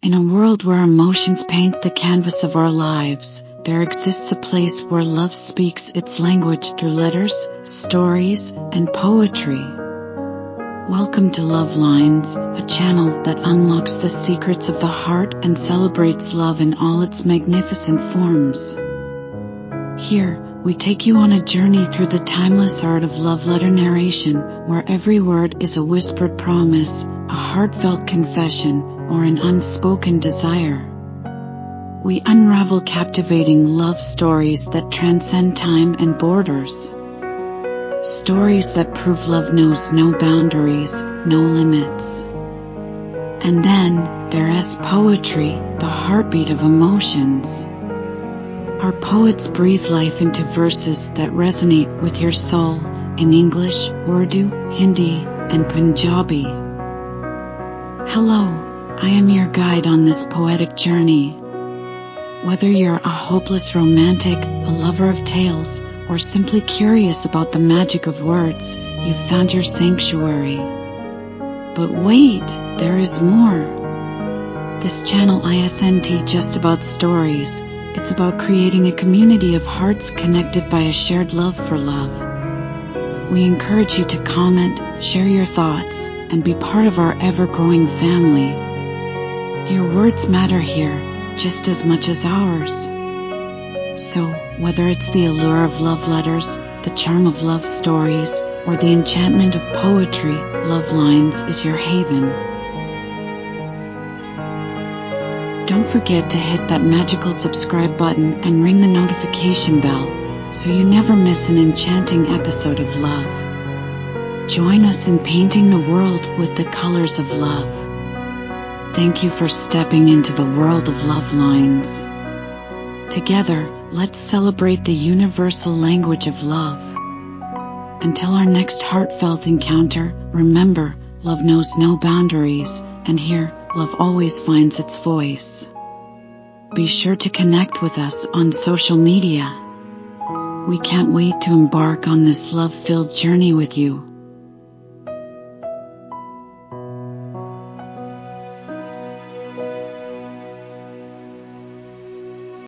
In a world where emotions paint the canvas of our lives, there exists a place where love speaks its language through letters, stories, and poetry. Welcome to LoveLines, a channel that unlocks the secrets of the heart and celebrates love in all its magnificent forms. Here, we take you on a journey through the timeless art of love letter narration, where every word is a whispered promise, a heartfelt confession, or an unspoken desire. We unravel captivating love stories that transcend time and borders. Stories that prove love knows no boundaries, no limits. And then, there's poetry, the heartbeat of emotions. Our poets breathe life into verses that resonate with your soul in English, Urdu, Hindi, and Punjabi. Hello, I am your guide on this poetic journey. Whether you're a hopeless romantic, a lover of tales, or simply curious about the magic of words, you've found your sanctuary. But wait, there is more. This channel isn't just about stories. It's about creating a community of hearts connected by a shared love for love. We encourage you to comment, share your thoughts, and be part of our ever-growing family. Your words matter here, just as much as ours. So, whether it's the allure of love letters, the charm of love stories, or the enchantment of poetry, LoveLines is your haven. Don't forget to hit that magical subscribe button and ring the notification bell, so you never miss an enchanting episode of love. Join us in painting the world with the colors of love. Thank you for stepping into the world of LoveLines. Together, let's celebrate the universal language of love. Until our next heartfelt encounter, remember, love knows no boundaries, and here, love always finds its voice. Be sure to connect with us on social media. We can't wait to embark on this love-filled journey with you.